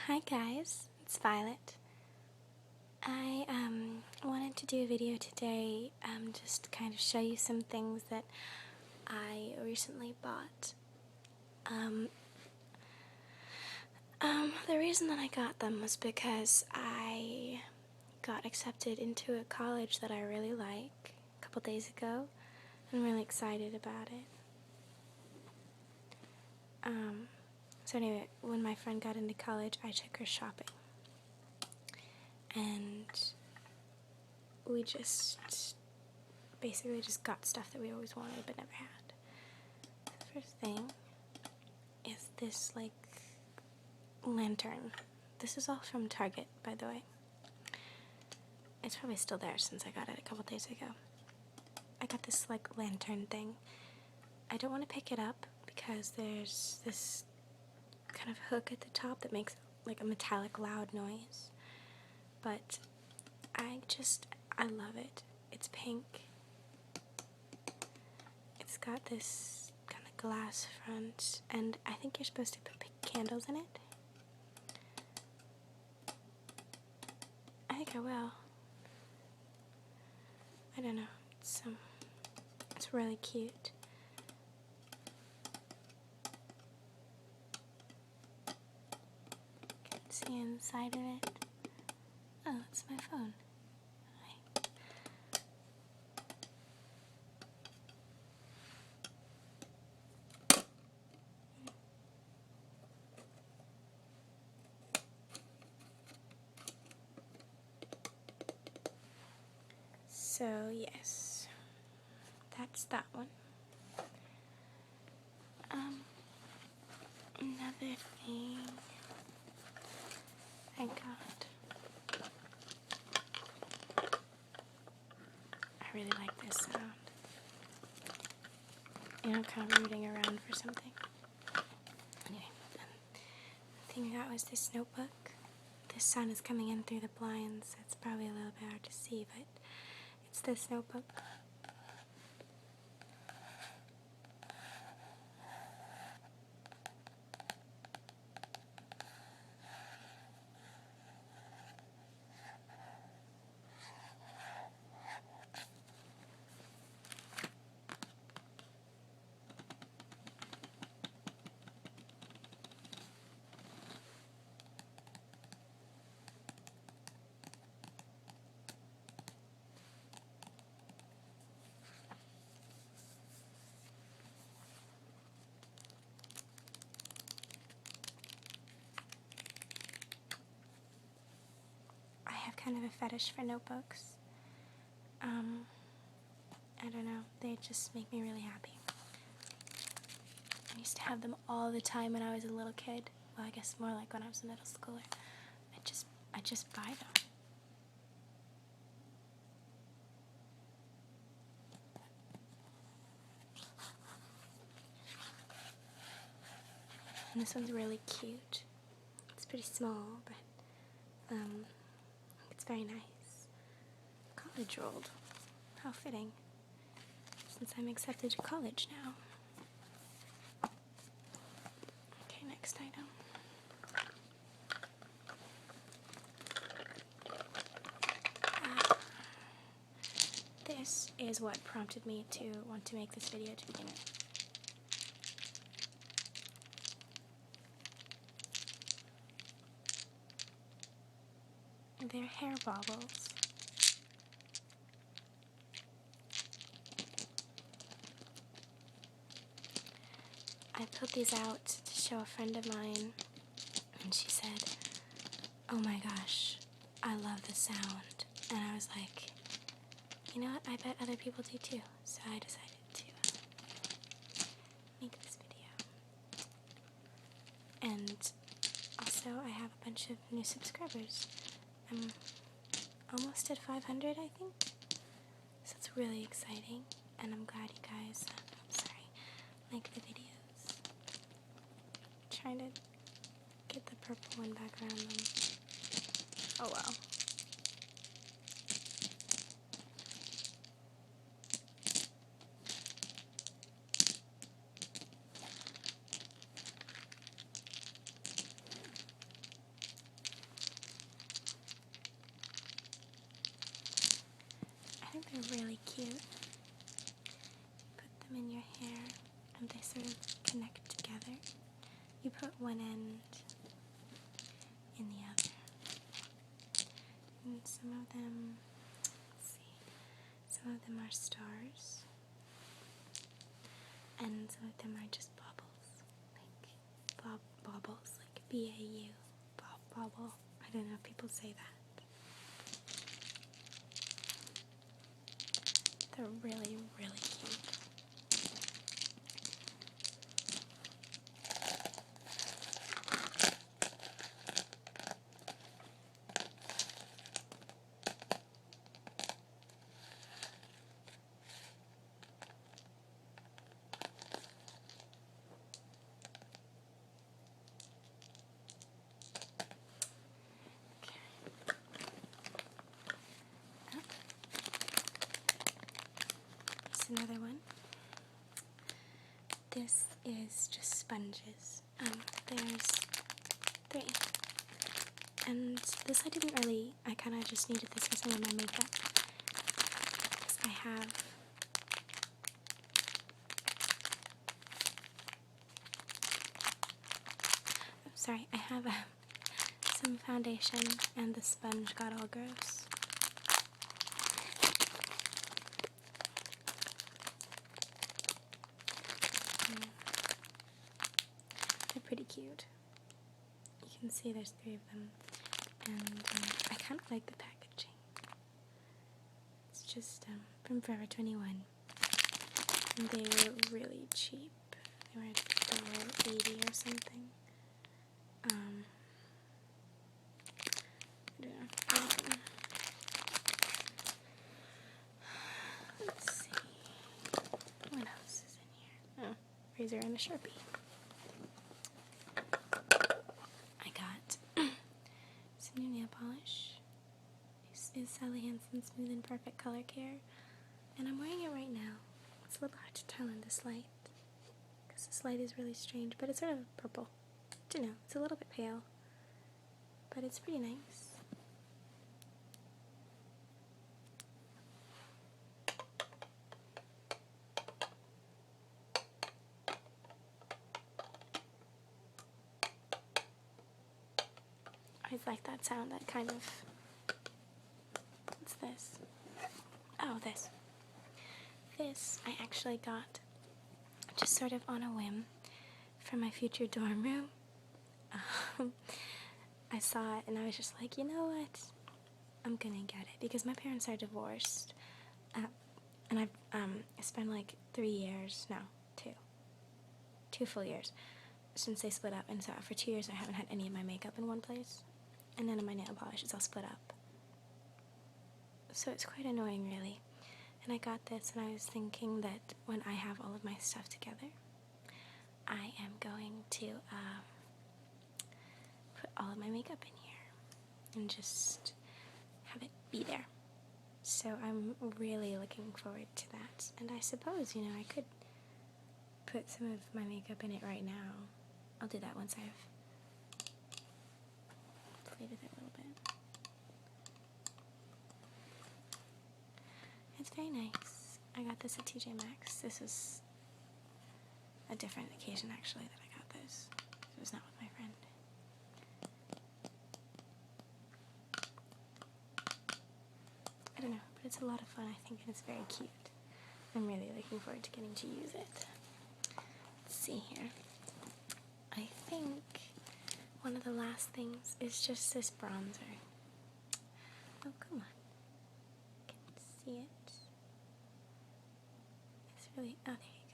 Hi guys, it's Violet. I wanted to do a video today just to kind of show you some things that I recently bought. The reason that I got them was because I got accepted into a college that I really like a couple days ago. I'm really excited about it. So anyway, when my friend got into college, I took her shopping. And we basically just got stuff that we always wanted but never had. The first thing is this, like, lantern. This is all from Target, by the way. It's probably still there since I got it a couple days ago. I got this, like, lantern thing. I don't want to pick it up because there's this kind of hook at the top that makes, like, a metallic loud noise. But I love it. It's pink. It's got this kind of glass front, and I think you're supposed to put candles in it. I think I will. I don't know. It's really cute. You can see inside of it. Oh, it's my phone. Hi. So, yes. That's that one. Another thing I got. I really like this sound. You know, kind of rooting around for something. Anyway, the thing I got was this notebook. The sun is coming in through the blinds, so it's probably a little bit hard to see, but it's this notebook. I have kind of a fetish for notebooks. I don't know, they just make me really happy. I used to have them all the time when I was a little kid. Well, I guess more like when I was a middle schooler. I just buy them. And this one's really cute. It's pretty small, but it's very nice. College rolled. How fitting, since I'm accepted to college now. Okay, next item. This is what prompted me to want to make this video to begin with. They're hair bobbles. I put these out to show a friend of mine, and she said, "Oh my gosh, I love the sound." And I was like, you know what, I bet other people do too. So I decided to make this video. And also, I have a bunch of new subscribers. I'm almost at 500, I think. So it's really exciting, and I'm glad you guys, like the videos. Trying to get the purple one back around them. Oh well. really cute. Put them in your hair and they sort of connect together. You put one end in the other. And some of them, let's see, some of them are stars. And some of them are just bobbles, like bobbles, like B-A-U, bobble. I don't know if people say that. They're really, really cute. Another one. This is just sponges. There's 3. And this I kind of just needed this for some of my makeup. Because I have some foundation and the sponge got all gross. Pretty cute. You can see there's 3 of them, and I kind of like the packaging. It's just from Forever 21, and they were really cheap. They were $1.80 or something. I don't know. Let's see. What else is in here? Oh, razor and a Sharpie. New nail polish. This is Sally Hansen's Smooth and Perfect Color Care, and I'm wearing it right now. It's a little hard to tell in this light because this light is really strange, but it's sort of purple. I don't know, it's a little bit pale, but it's pretty nice. I always like that sound, that kind of... What's this? Oh, this. This I actually got just sort of on a whim for my future dorm room. I saw it and I was just like, you know what? I'm gonna get it because my parents are divorced. And I've spent like 3 years, no, 2 full years since they split up. And so for 2 years I haven't had any of my makeup in one place. And none of my nail polish, it's all split up. So it's quite annoying, really. And I got this, and I was thinking that when I have all of my stuff together, I am going to put all of my makeup in here and just have it be there. So I'm really looking forward to that. And I suppose, you know, I could put some of my makeup in it right now. I'll do that once I've inflated it a little bit. It's very nice. I got this at TJ Maxx. This is a different occasion actually that I got this. It was not with my friend. I don't know, but it's a lot of fun I think, and it's very cute. I'm really looking forward to getting to use it. Let's see here. I think one of the last things is just this bronzer. Oh, come on. You can see it. It's really, oh, there you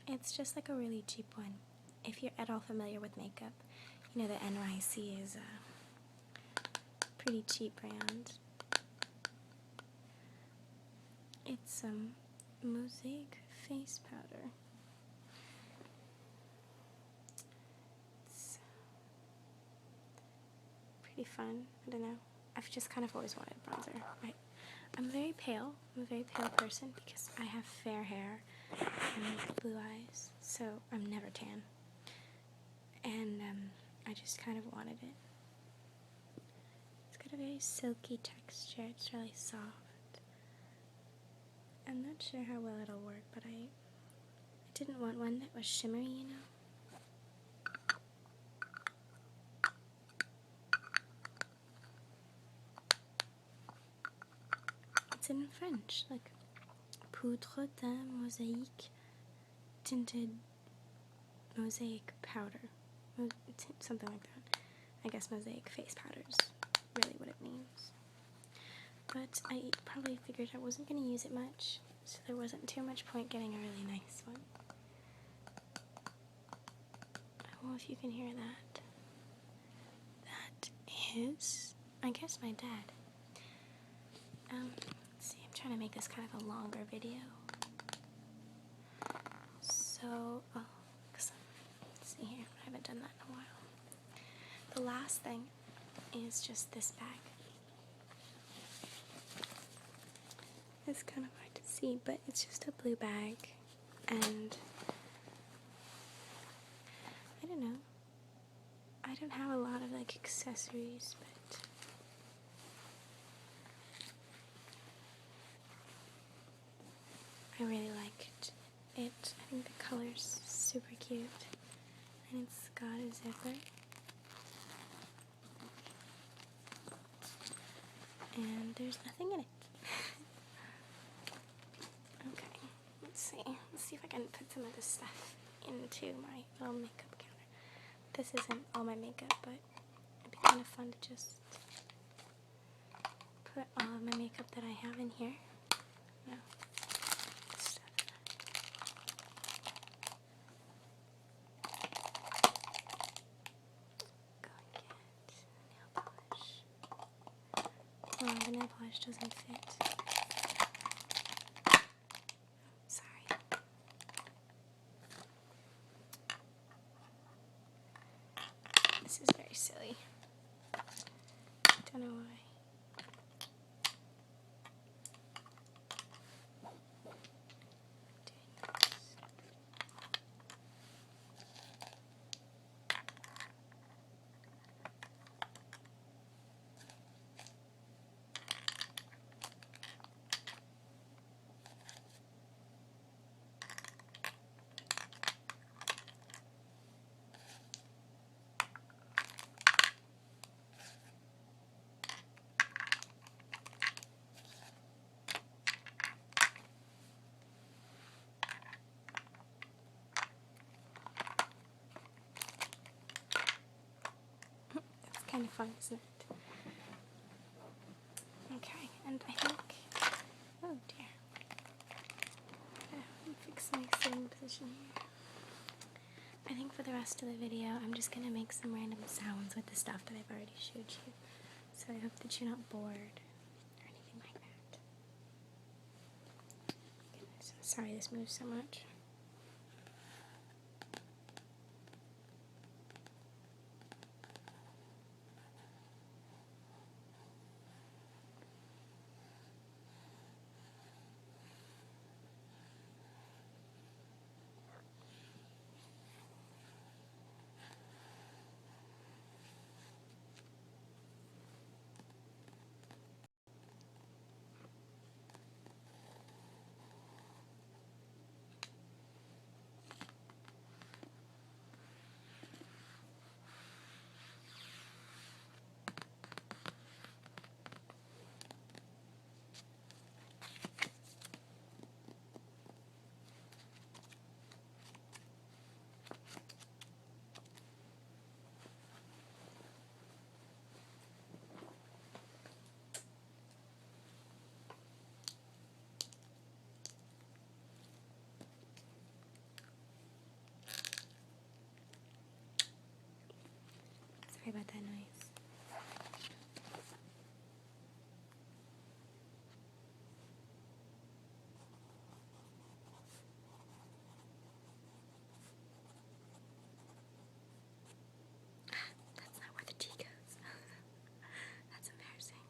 go. It's just like a really cheap one. If you're at all familiar with makeup, you know that NYC is a pretty cheap brand. It's Mosaic face powder. It's pretty fun. I don't know. I've just kind of always wanted bronzer. I'm very pale. I'm a very pale person because I have fair hair and blue eyes, so I'm never tan. And I just kind of wanted it. It's got a very silky texture. It's really soft. I'm not sure how well it'll work, but I didn't want one that was shimmery, you know? It's in French, like poudre de mosaïque tinted mosaic powder. Something like that. I guess mosaic face powder is really what it means. But I probably figured I wasn't going to use it much, so there wasn't too much point getting a really nice one. I don't know if you can hear that. That is, I guess, my dad. Let's see, I'm trying to make this kind of a longer video. So, let's see here, I haven't done that in a while. The last thing is just this bag. It's kind of hard to see, but it's just a blue bag, and I don't know. I don't have a lot of like accessories, but I really liked it. I think the color's super cute, and it's got a zipper. And there's nothing in it. Okay, let's see if I can put some of this stuff into my little makeup counter. This isn't all my makeup, but it'd be kind of fun to just put all of my makeup that I have in here. No. Stuff. Go and get nail polish. Oh, the nail polish doesn't fit. Sorry. This is very silly. Don't know why. Kind of fun, isn't it? Okay, and I think, oh dear, let me fix my sitting position here. I think for the rest of the video, I'm just going to make some random sounds with the stuff that I've already showed you. So I hope that you're not bored or anything like that. Goodness, I'm sorry this moves so much. Sorry about that noise. That's not where the tea goes. That's embarrassing.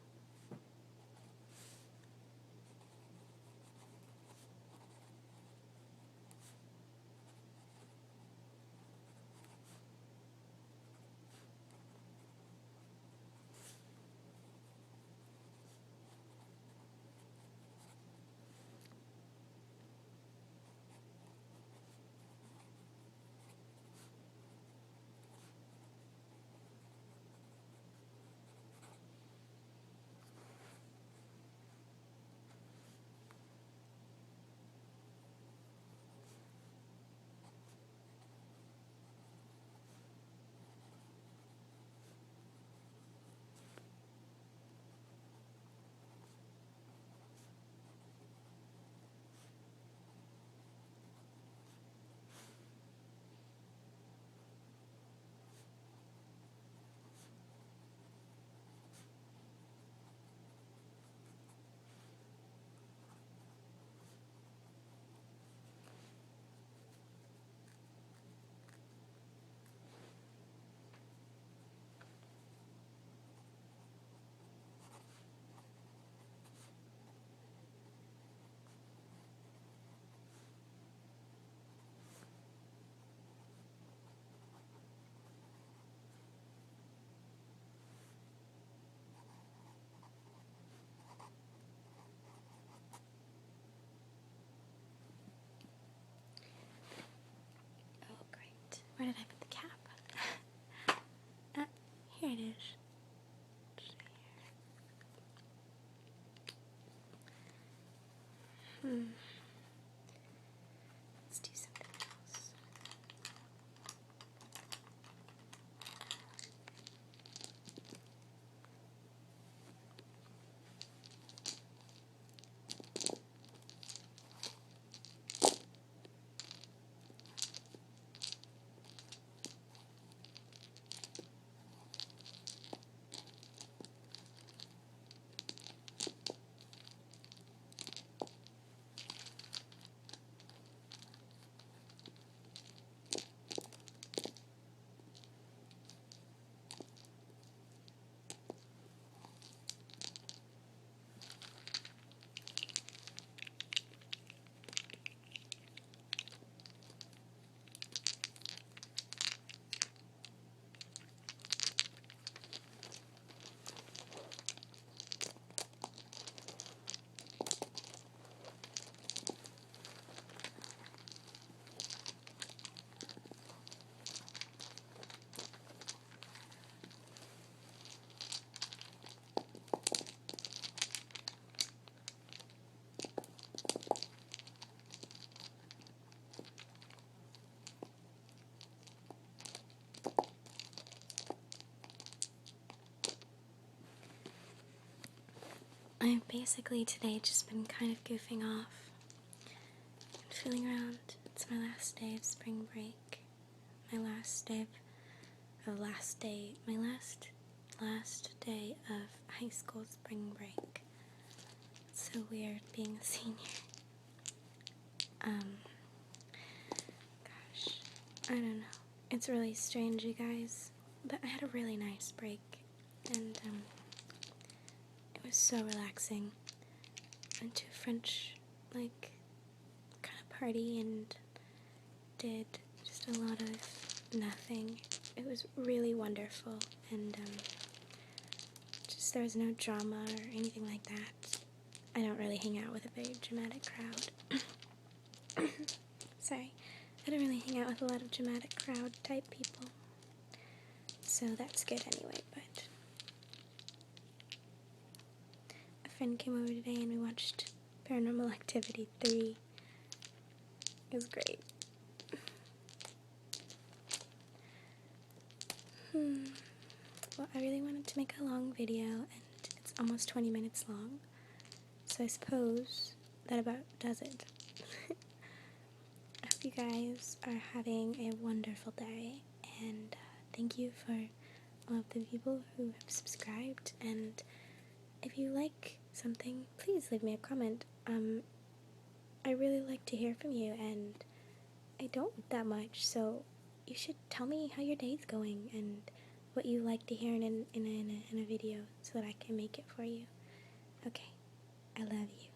Where did I put the cap? Here it is. Let's do something else. I've basically today just been kind of goofing off and fooling around. It's my last day of spring break. My last day of high school spring break. It's so weird being a senior. Gosh, I don't know. It's really strange, you guys, but I had a really nice break, and it was so relaxing. Went to a French, kind of party and did just a lot of nothing. It was really wonderful, and just there was no drama or anything like that. I don't really hang out with a very dramatic crowd. Sorry. I don't really hang out with a lot of dramatic crowd type people. So that's good anyway, but a friend came over today and we watched Paranormal Activity 3. It was great. Well, I really wanted to make a long video, and it's almost 20 minutes long, so I suppose that about does it. I hope you guys are having a wonderful day, and thank you for all of the people who have subscribed, and if you like something, please leave me a comment. I really like to hear from you, and I don't that much, so you should tell me how your day's going and what you like to hear in a video so that I can make it for you. Okay, I love you.